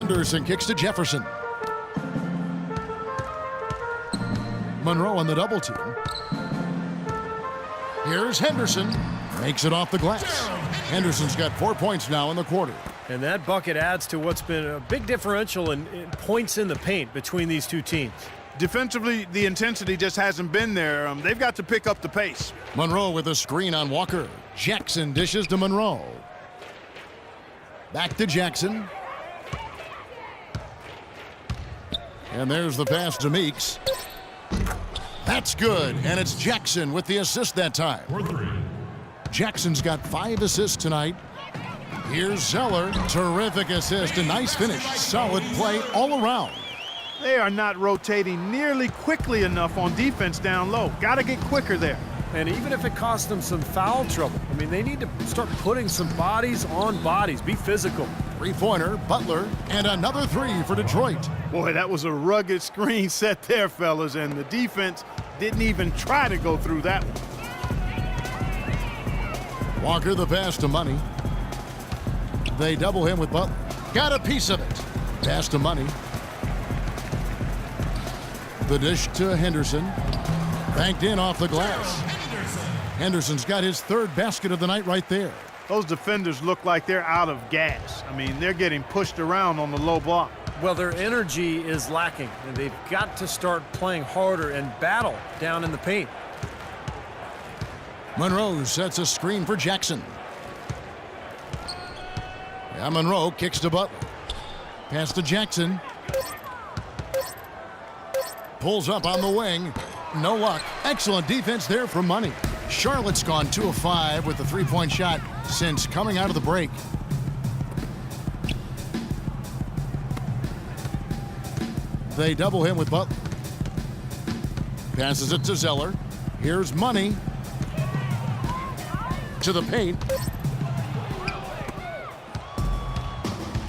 Henderson kicks to Jefferson. Monroe on the double team. Here's Henderson. Makes it off the glass. Henderson's got 4 points now in the quarter. And that bucket adds to what's been a big differential in points in the paint between these two teams. Defensively, the intensity just hasn't been there. They've got to pick up the pace. Monroe with a screen on Walker. Jackson dishes to Monroe. Back to Jackson. And there's the pass to Meeks. That's good, and it's Jackson with the assist that time. Jackson's got 5 assists tonight. Here's Zeller. Terrific assist, a nice finish. Solid play all around. They are not rotating nearly quickly enough on defense down low. Got to get quicker there. And even if it costs them some foul trouble, I mean, they need to start putting some bodies on bodies. Be physical. Three-pointer, Butler, and another 3 for Detroit. Boy, that was a rugged screen set there, fellas, and the defense didn't even try to go through that one. Walker the pass to Money. They double him with Butler. Got a piece of it. Pass to Money. The dish to Henderson. Banked in off the glass. Henderson's got his 3rd basket of the night right there. Those defenders look like they're out of gas. I mean, they're getting pushed around on the low block. Well, their energy is lacking, and they've got to start playing harder and battle down in the paint. Monroe sets a screen for Jackson. Yeah, Monroe kicks to Butler. Pass to Jackson. Pulls up on the wing. No luck. Excellent defense there from Money. Charlotte's gone 2 of 5 with the 3-point shot since coming out of the break. They double him with Butler. Passes it to Zeller. Here's Money. To the paint.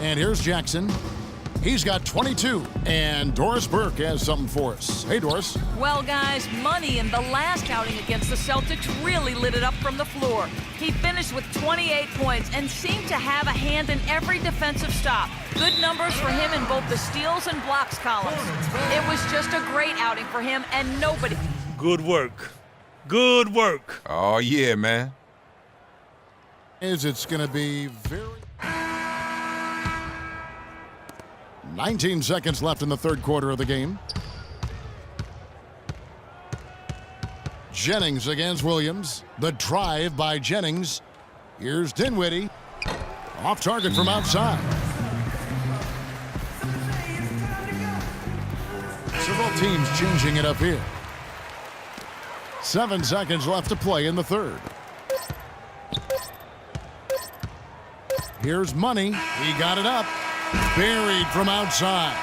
And here's Jackson. He's got 22. And Doris Burke has something for us. Hey, Doris. Well, guys, Money in the last outing against the Celtics really lit it up from the floor. He finished with 28 points and seemed to have a hand in every defensive stop. Good numbers for him in both the steals and blocks columns. It was just a great outing for him, and nobody... Good work. Good work. Oh, yeah, man. It's going to be very... 19 seconds left in the 3rd quarter of the game. Jennings against Williams. The drive by Jennings. Here's Dinwiddie. Off target from outside. Several teams changing it up here. 7 seconds left to play in the 3rd. Here's Money. He got it up. Buried from outside.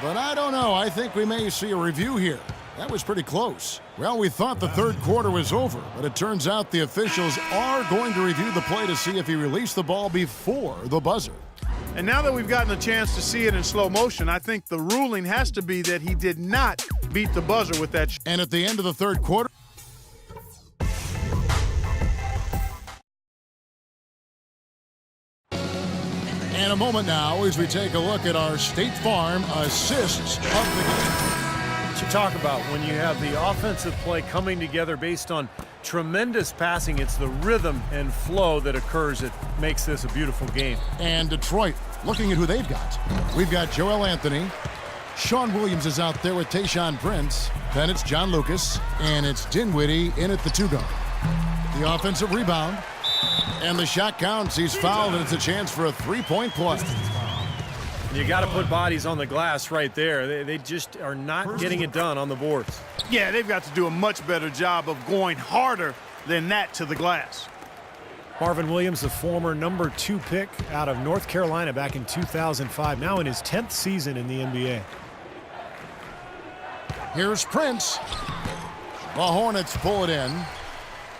But I don't know. I think we may see a review here. That was pretty close. Well, we thought the 3rd quarter was over, but it turns out the officials are going to review the play to see if he released the ball before the buzzer. And now that we've gotten a chance to see it in slow motion, I think the ruling has to be that he did not beat the buzzer with that. And at the end of the 3rd quarter, and a moment now as we take a look at our State Farm assists of the game. What you talk about when you have the offensive play coming together based on tremendous passing, it's the rhythm and flow that occurs that makes this a beautiful game. And Detroit, looking at who they've got. We've got Joel Anthony. Sean Williams is out there with Tayshaun Prince. Then it's John Lucas. And it's Dinwiddie in at the 2-guard. The offensive rebound. And the shot counts. He's fouled, and it's a chance for a 3-point play. You got to put bodies on the glass right there. They just are not getting it done on the boards. Yeah, they've got to do a much better job of going harder than that to the glass. Marvin Williams, the former number 2 pick out of North Carolina back in 2005, now in his 10th season in the NBA. Here's Prince. The Hornets pull it in.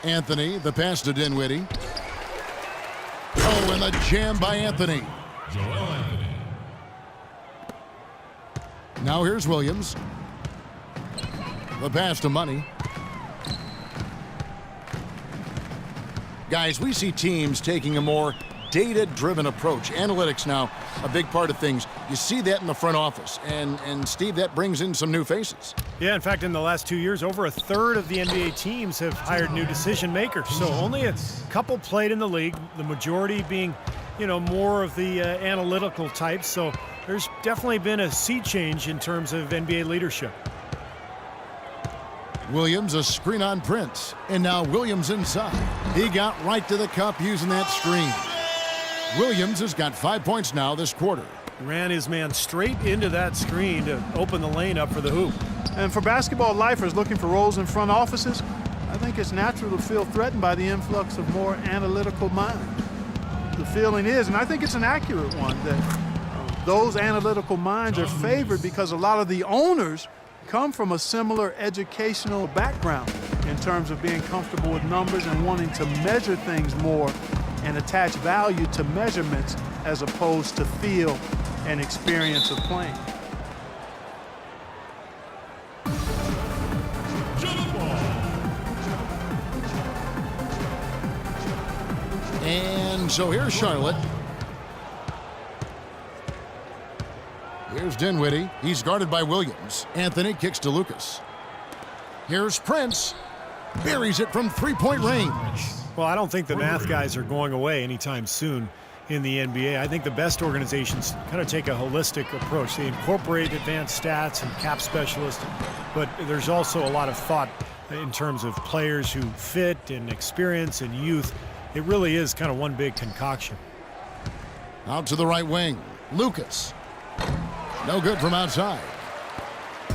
Anthony, the pass to Dinwiddie. Oh, and the jam by Anthony. Now here's Williams. The pass to Money. Guys, we see teams taking a more data-driven approach. Analytics now, a big part of things. You see that in the front office. And Steve, that brings in some new faces. Yeah, in fact, in the last 2 years, over a third of the NBA teams have hired new decision makers. So only a couple played in the league, the majority being, more of the analytical types. So there's definitely been a sea change in terms of NBA leadership. Williams, a screen on Prince. And now Williams inside. He got right to the cup using that screen. Williams has got 5 points now this quarter. Ran his man straight into that screen to open the lane up for the hoop. And for basketball lifers looking for roles in front offices, I think it's natural to feel threatened by the influx of more analytical minds. The feeling is, and I think it's an accurate one, that those analytical minds are favored because a lot of the owners come from a similar educational background in terms of being comfortable with numbers and wanting to measure things more and attach value to measurements as opposed to feel and experience of playing. And so here's Charlotte. Here's Dinwiddie. He's guarded by Williams. Anthony kicks to Lucas. Here's Prince. Buries it from three-point range. Well, I don't think the math guys are going away anytime soon in the NBA. I think the best organizations kind of take a holistic approach. They incorporate advanced stats and cap specialists, but there's also a lot of thought in terms of players who fit and experience and youth. It really is kind of one big concoction. Out to the right wing. Lucas. No good from outside.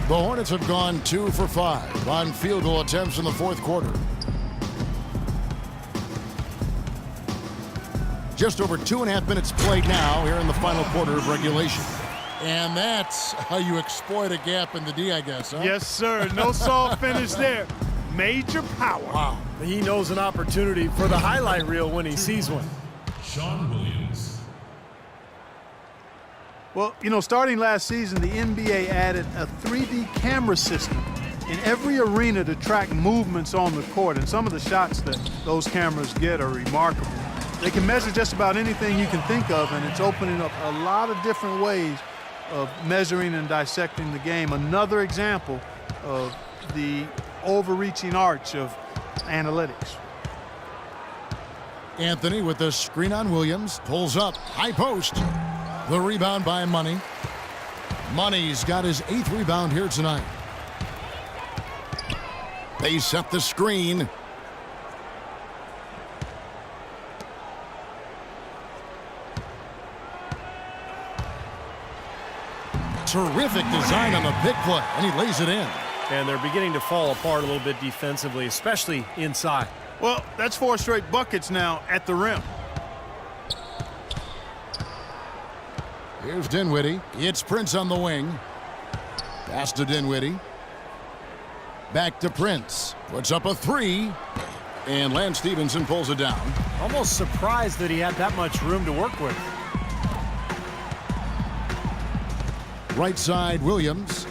The Hornets have gone 2 for 5 on field goal attempts in the fourth quarter. Just over 2.5 minutes played now here in the final quarter of regulation. And that's how you exploit a gap in the D, I guess, huh? Yes, sir. No soft finish there. Major power. Wow. He knows an opportunity for the highlight reel when he sees one. Sean Williams. Well, starting last season, the NBA added a 3D camera system in every arena to track movements on the court. And some of the shots that those cameras get are remarkable. They can measure just about anything you can think of, and it's opening up a lot of different ways of measuring and dissecting the game. Another example of the overreaching arch of analytics. Anthony with the screen on Williams. Pulls up. High post. The rebound by Money. Money's got his 8th rebound here tonight. They set the screen. Terrific design on the pick play, and he lays it in. And they're beginning to fall apart a little bit defensively, especially inside. Well, that's 4 straight buckets now at the rim. Here's Dinwiddie. It's Prince on the wing. Pass to Dinwiddie. Back to Prince. Puts up a 3. And Lance Stevenson pulls it down. Almost surprised that he had that much room to work with. Right side, Williams.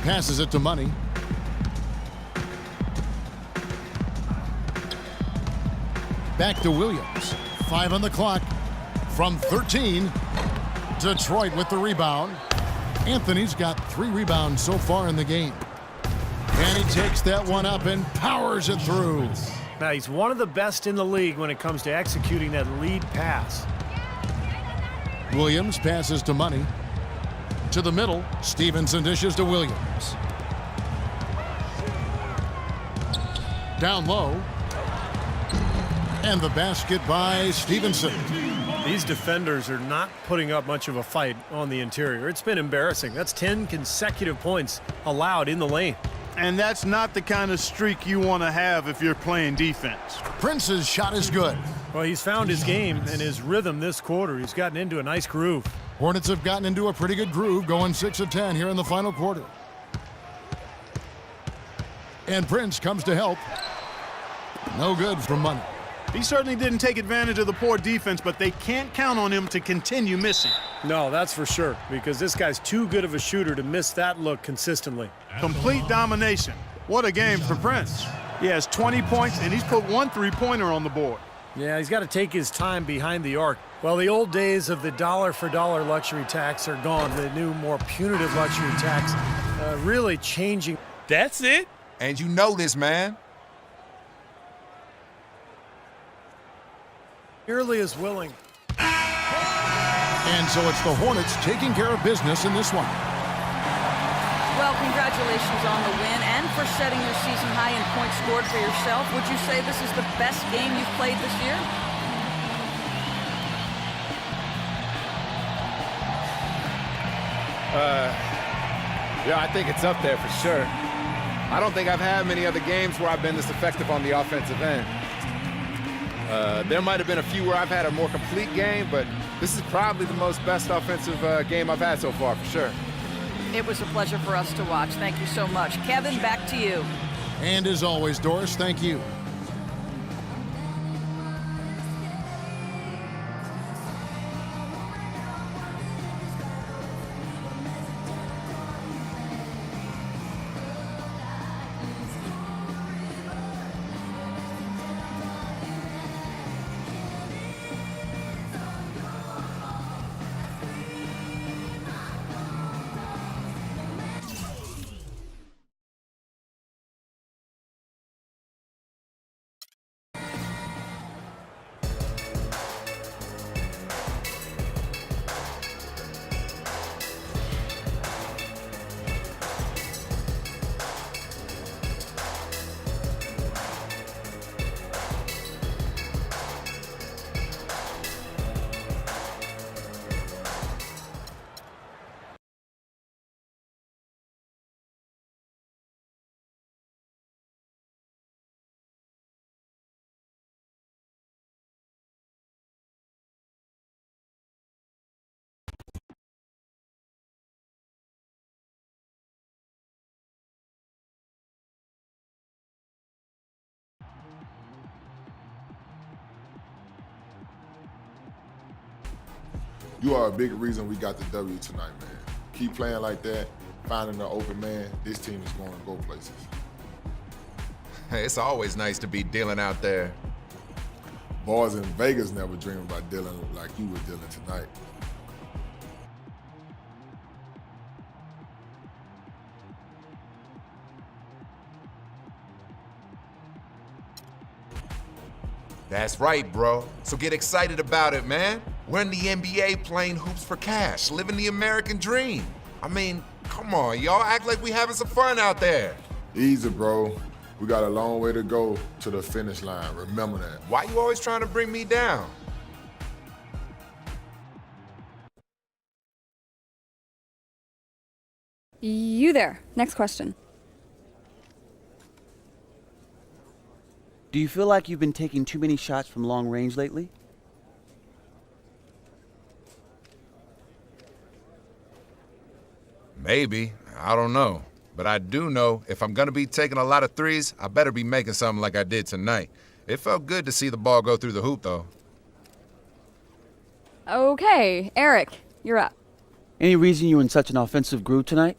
Passes it to Money. Back to Williams. 5 on the clock. From 13. Detroit with the rebound. Anthony's got 3 rebounds so far in the game. And he takes that one up and powers it through. Now, he's one of the best in the league when it comes to executing that lead pass. Williams passes to Money. To the middle, Stevenson dishes to Williams. Down low. And the basket by Stevenson. These defenders are not putting up much of a fight on the interior. It's been embarrassing. That's 10 consecutive points allowed in the lane. And that's not the kind of streak you want to have if you're playing defense. Prince's shot is good. Well, he's found his game and his rhythm this quarter. He's gotten into a nice groove. Hornets have gotten into a pretty good groove, going 6 of 10 here in the final quarter. And Prince comes to help. No good from Money. He certainly didn't take advantage of the poor defense, but they can't count on him to continue missing. No, that's for sure, because this guy's too good of a shooter to miss that look consistently. Complete domination. What a game for Prince. He has 20 points, and he's put 1 3-pointer on the board. Yeah, he's got to take his time behind the arc. Well, the old days of the dollar-for-dollar luxury tax are gone. The new, more punitive luxury tax really changing. That's it. And you know this, man. Nearly as willing. And so it's the Hornets taking care of business in this one. Well, congratulations on the win and for setting your season high in points scored for yourself. Would you say this is the best game you've played this year? Yeah, I think it's up there for sure. I don't think I've had many other games where I've been this effective on the offensive end. There might have been a few where I've had a more complete game, but this is probably the most best offensive game I've had so far, for sure. It was a pleasure for us to watch. Thank you so much. Kevin, back to you. And as always, Doris, thank you. You are a big reason we got the W tonight, man. Keep playing like that, finding the open man. This team is going to go places. It's always nice to be dealing out there. Boys in Vegas never dream about dealing like you were dealing tonight. That's right, bro. So get excited about it, man. We're in the NBA playing hoops for cash, living the American dream. I mean, come on, y'all act like we having some fun out there. Easy, bro. We got a long way to go to the finish line. Remember that. Why you always trying to bring me down? You there. Next question. Do you feel like you've been taking too many shots from long range lately? Maybe. I don't know. But I do know if I'm going to be taking a lot of threes, I better be making something like I did tonight. It felt good to see the ball go through the hoop, though. Okay, Eric, you're up. Any reason you were in such an offensive groove tonight?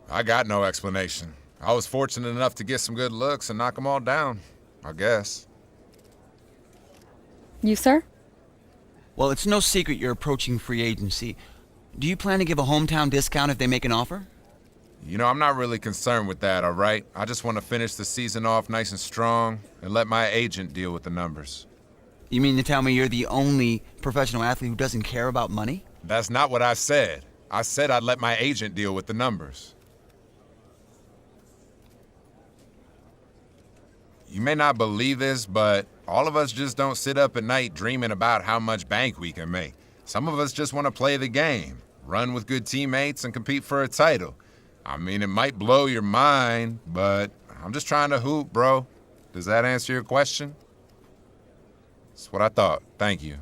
I got no explanation. I was fortunate enough to get some good looks and knock them all down, I guess. You, sir? Well, it's no secret you're approaching free agency. Do you plan to give a hometown discount if they make an offer? You know, I'm not really concerned with that, all right? I just want to finish the season off nice and strong and let my agent deal with the numbers. You mean to tell me you're the only professional athlete who doesn't care about money? That's not what I said. I said I'd let my agent deal with the numbers. You may not believe this, but all of us just don't sit up at night dreaming about how much bank we can make. Some of us just want to play the game, run with good teammates, and compete for a title. I mean, it might blow your mind, but I'm just trying to hoop, bro. Does that answer your question? That's what I thought. Thank you.